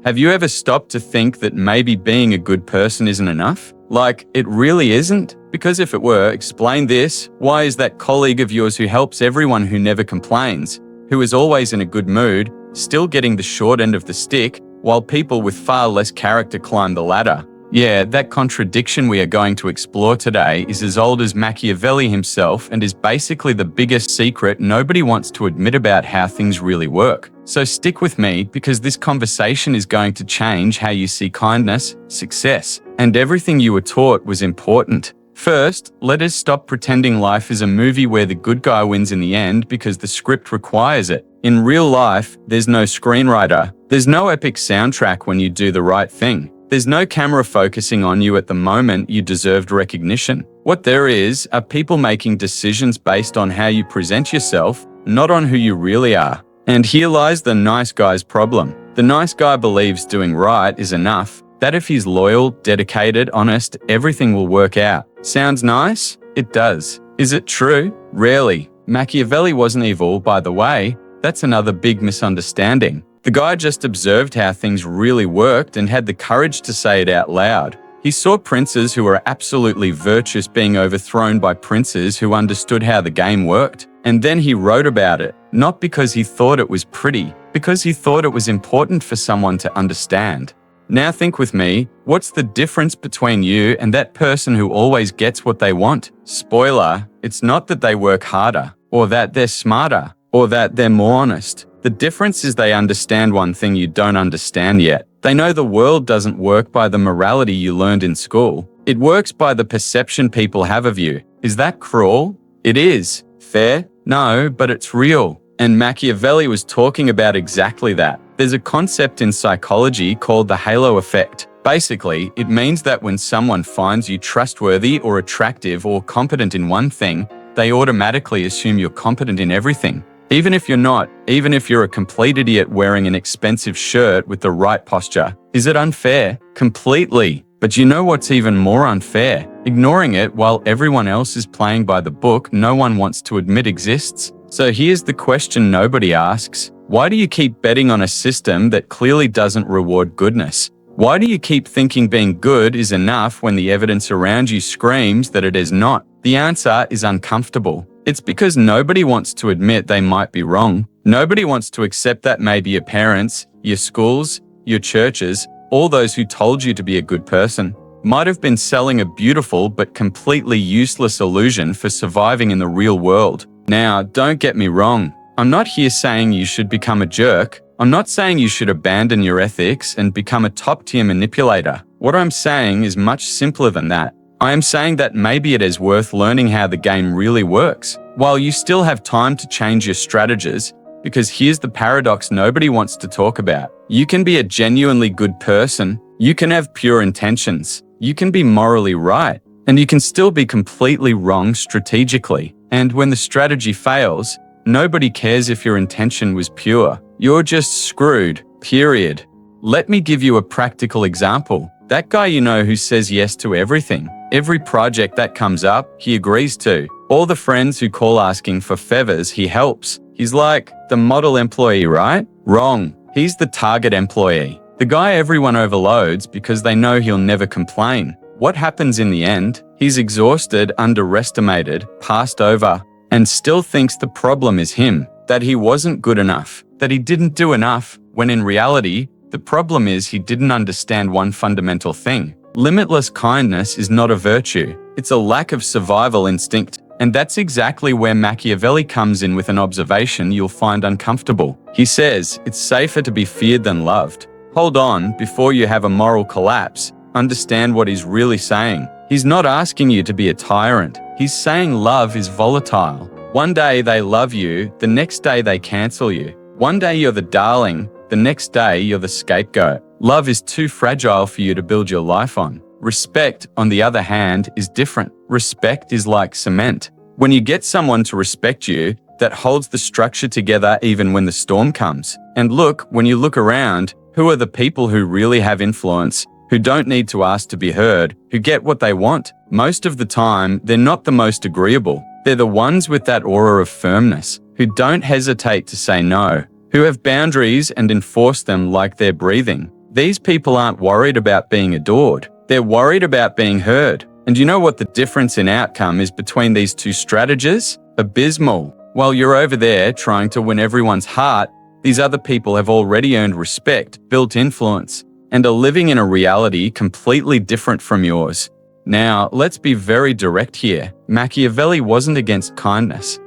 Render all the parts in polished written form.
Have you ever stopped to think that maybe being a good person isn't enough? Like, it really isn't? Because if it were, explain this. Why is that colleague of yours who helps everyone, who never complains, who is always in a good mood, still getting the short end of the stick, while people with far less character climb the ladder? Yeah, that contradiction we are going to explore today is as old as Machiavelli himself and is basically the biggest secret nobody wants to admit about how things really work. So stick with me, because this conversation is going to change how you see kindness, success, and everything you were taught was important. First, let us stop pretending life is a movie where the good guy wins in the end because the script requires it. In real life, there's no screenwriter. There's no epic soundtrack when you do the right thing. There's no camera focusing on you at the moment you deserved recognition. What there is are people making decisions based on how you present yourself, not on who you really are. And here lies the nice guy's problem. The nice guy believes doing right is enough, that if he's loyal, dedicated, honest, everything will work out. Sounds nice? It does. Is it true? Rarely. Machiavelli wasn't evil, by the way. That's another big misunderstanding. The guy just observed how things really worked and had the courage to say it out loud. He saw princes who were absolutely virtuous being overthrown by princes who understood how the game worked. And then he wrote about it, not because he thought it was pretty, because he thought it was important for someone to understand. Now think with me, what's the difference between you and that person who always gets what they want? Spoiler, it's not that they work harder, or that they're smarter, or that they're more honest. The difference is they understand one thing you don't understand yet. They know the world doesn't work by the morality you learned in school. It works by the perception people have of you. Is that cruel? It is. Fair? No, but it's real. And Machiavelli was talking about exactly that. There's a concept in psychology called the halo effect. Basically, it means that when someone finds you trustworthy or attractive or competent in one thing, they automatically assume you're competent in everything. Even if you're not, even if you're a complete idiot wearing an expensive shirt with the right posture. Is it unfair? Completely. But you know what's even more unfair? Ignoring it while everyone else is playing by the book no one wants to admit exists. So here's the question nobody asks. Why do you keep betting on a system that clearly doesn't reward goodness? Why do you keep thinking being good is enough when the evidence around you screams that it is not? The answer is uncomfortable. It's because nobody wants to admit they might be wrong. Nobody wants to accept that maybe your parents, your schools, your churches, all those who told you to be a good person, might have been selling a beautiful but completely useless illusion for surviving in the real world. Now, don't get me wrong. I'm not here saying you should become a jerk. I'm not saying you should abandon your ethics and become a top-tier manipulator. What I'm saying is much simpler than that. I am saying that maybe it is worth learning how the game really works, while you still have time to change your strategies, because here's the paradox nobody wants to talk about. You can be a genuinely good person, you can have pure intentions, you can be morally right, and you can still be completely wrong strategically. And when the strategy fails, nobody cares if your intention was pure. You're just screwed, period. Let me give you a practical example. That guy you know who says yes to everything. Every project that comes up, he agrees to. All the friends who call asking for favors, he helps. He's like the model employee, right? Wrong. He's the target employee. The guy everyone overloads because they know he'll never complain. What happens in the end? He's exhausted, underestimated, passed over, and still thinks the problem is him, that he wasn't good enough, that he didn't do enough, when in reality, the problem is he didn't understand one fundamental thing. Limitless kindness is not a virtue. It's a lack of survival instinct. And that's exactly where Machiavelli comes in with an observation you'll find uncomfortable. He says, it's safer to be feared than loved. Hold on, before you have a moral collapse, understand what he's really saying. He's not asking you to be a tyrant. He's saying love is volatile. One day they love you, the next day they cancel you. One day you're the darling, the next day you're the scapegoat. Love is too fragile for you to build your life on. Respect, on the other hand, is different. Respect is like cement. When you get someone to respect you, that holds the structure together even when the storm comes. And look, when you look around, who are the people who really have influence, who don't need to ask to be heard, who get what they want? Most of the time, they're not the most agreeable. They're the ones with that aura of firmness, who don't hesitate to say no, who have boundaries and enforce them like they're breathing. These people aren't worried about being adored. They're worried about being heard. And you know what the difference in outcome is between these two strategies? Abysmal. While you're over there trying to win everyone's heart, these other people have already earned respect, built influence, and are living in a reality completely different from yours. Now, let's be very direct here. Machiavelli wasn't against kindness.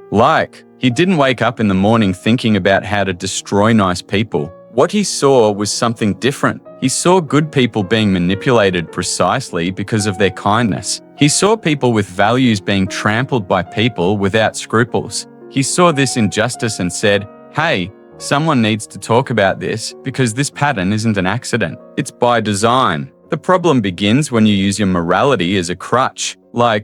He didn't wake up in the morning thinking about how to destroy nice people. What he saw was something different. He saw good people being manipulated precisely because of their kindness. He saw people with values being trampled by people without scruples. He saw this injustice and said, hey, someone needs to talk about this because this pattern isn't an accident. It's by design. The problem begins when you use your morality as a crutch.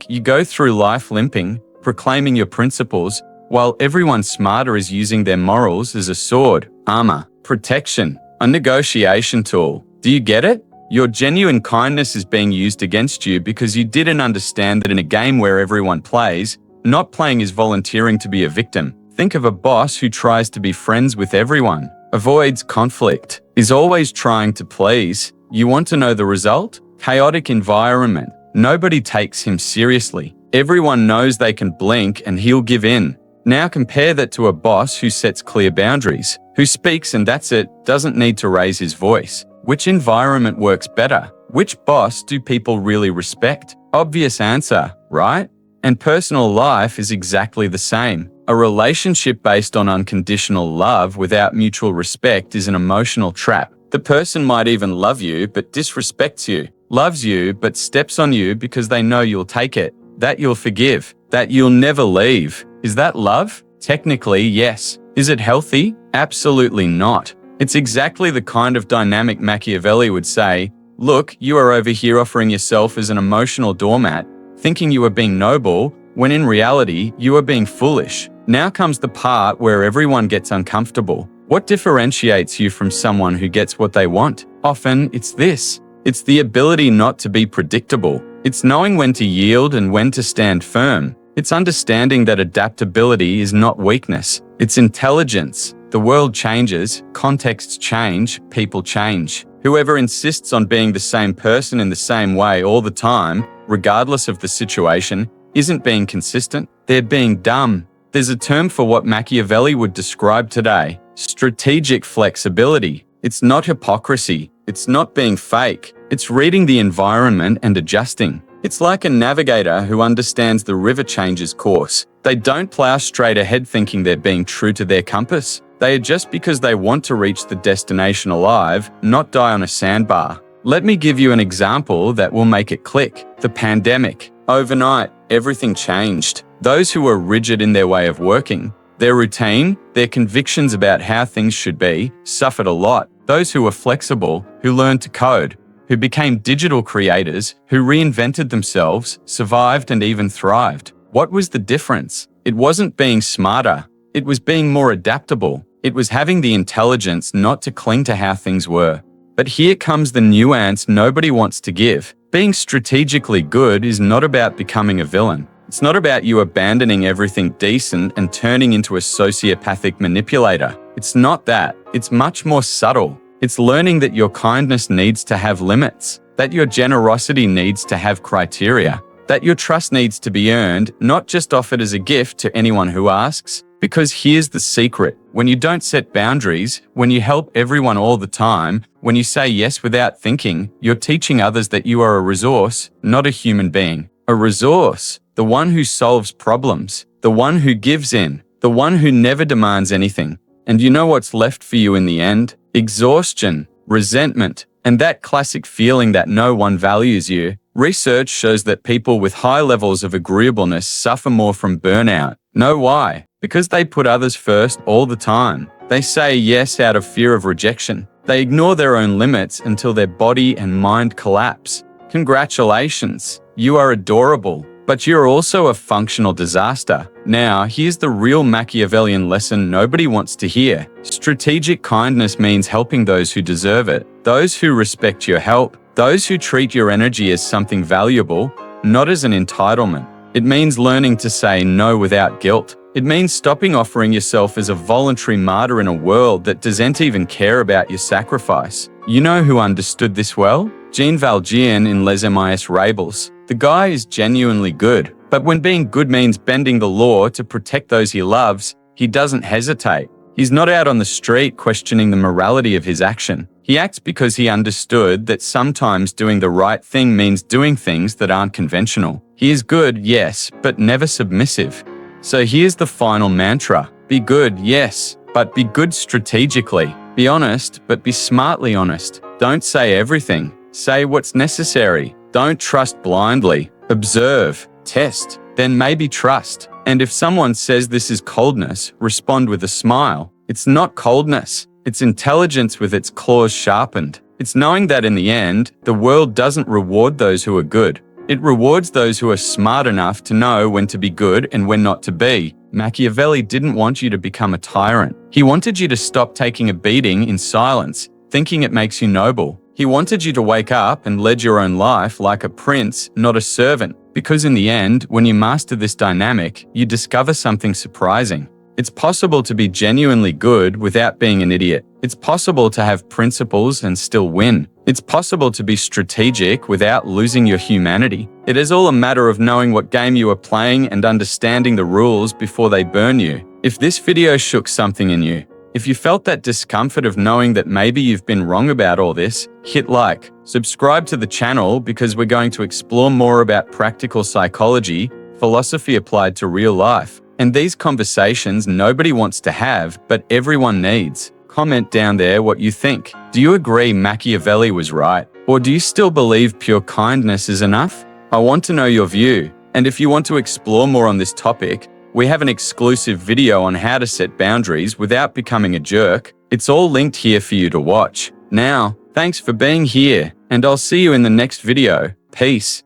You go through life limping, proclaiming your principles, while everyone smarter is using their morals as a sword, armor, protection, a negotiation tool. Do you get it? Your genuine kindness is being used against you because you didn't understand that in a game where everyone plays, not playing is volunteering to be a victim. Think of a boss who tries to be friends with everyone, avoids conflict, is always trying to please. You want to know the result? Chaotic environment. Nobody takes him seriously. Everyone knows they can blink and he'll give in. Now compare that to a boss who sets clear boundaries, who speaks and that's it, doesn't need to raise his voice. Which environment works better? Which boss do people really respect? Obvious answer, right? And personal life is exactly the same. A relationship based on unconditional love without mutual respect is an emotional trap. The person might even love you but disrespects you, loves you but steps on you because they know you'll take it, that you'll forgive, that you'll never leave. Is that love? Technically, yes. Is it healthy? Absolutely not. It's exactly the kind of dynamic Machiavelli would say, look, you are over here offering yourself as an emotional doormat, thinking you are being noble, when in reality, you are being foolish. Now comes the part where everyone gets uncomfortable. What differentiates you from someone who gets what they want? Often, it's this. It's the ability not to be predictable. It's knowing when to yield and when to stand firm. It's understanding that adaptability is not weakness. It's intelligence. The world changes, contexts change, people change. Whoever insists on being the same person in the same way all the time, regardless of the situation, isn't being consistent. They're being dumb. There's a term for what Machiavelli would describe today: strategic flexibility. It's not hypocrisy. It's not being fake. It's reading the environment and adjusting. It's like a navigator who understands the river changes course. They don't plow straight ahead thinking they're being true to their compass. They adjust because they want to reach the destination alive, not die on a sandbar. Let me give you an example that will make it click. The pandemic. Overnight, everything changed. Those who were rigid in their way of working, their routine, their convictions about how things should be, suffered a lot. Those who were flexible, who learned to code, who became digital creators, who reinvented themselves, survived and even thrived. What was the difference? It wasn't being smarter. It was being more adaptable. It was having the intelligence not to cling to how things were. But here comes the nuance nobody wants to give. Being strategically good is not about becoming a villain. It's not about you abandoning everything decent and turning into a sociopathic manipulator. It's not that. It's much more subtle. It's learning that your kindness needs to have limits, that your generosity needs to have criteria, that your trust needs to be earned, not just offered as a gift to anyone who asks. Because here's the secret. When you don't set boundaries, when you help everyone all the time, when you say yes without thinking, you're teaching others that you are a resource, not a human being. A resource, the one who solves problems, the one who gives in, the one who never demands anything. And you know what's left for you in the end? Exhaustion, resentment, and that classic feeling that no one values you. Research shows that people with high levels of agreeableness suffer more from burnout. Know why? Because they put others first all the time. They say yes out of fear of rejection. They ignore their own limits until their body and mind collapse. Congratulations, you are adorable, but you're also a functional disaster. Now, here's the real Machiavellian lesson nobody wants to hear. Strategic kindness means helping those who deserve it, those who respect your help, those who treat your energy as something valuable, not as an entitlement. It means learning to say no without guilt. It means stopping offering yourself as a voluntary martyr in a world that doesn't even care about your sacrifice. You know who understood this well? Jean Valjean in Les Miserables. The guy is genuinely good, but when being good means bending the law to protect those he loves, he doesn't hesitate. He's not out on the street questioning the morality of his action. He acts because he understood that sometimes doing the right thing means doing things that aren't conventional. He is good, yes, but never submissive. So here's the final mantra. Be good, yes, but be good strategically. Be honest, but be smartly honest. Don't say everything. Say what's necessary. Don't trust blindly. Observe, test, then maybe trust. And if someone says this is coldness, respond with a smile. It's not coldness. It's intelligence with its claws sharpened. It's knowing that in the end, the world doesn't reward those who are good. It rewards those who are smart enough to know when to be good and when not to be. Machiavelli didn't want you to become a tyrant. He wanted you to stop taking a beating in silence, thinking it makes you noble. He wanted you to wake up and lead your own life like a prince, not a servant. Because in the end, when you master this dynamic, you discover something surprising. It's possible to be genuinely good without being an idiot. It's possible to have principles and still win. It's possible to be strategic without losing your humanity. It is all a matter of knowing what game you are playing and understanding the rules before they burn you. If this video shook something in you, if you felt that discomfort of knowing that maybe you've been wrong about all this, hit like. Subscribe to the channel because we're going to explore more about practical psychology, philosophy applied to real life, and these conversations nobody wants to have, but everyone needs. Comment down there what you think. Do you agree Machiavelli was right? Or do you still believe pure kindness is enough? I want to know your view. And if you want to explore more on this topic, we have an exclusive video on how to set boundaries without becoming a jerk. It's all linked here for you to watch. Now, thanks for being here, and I'll see you in the next video. Peace.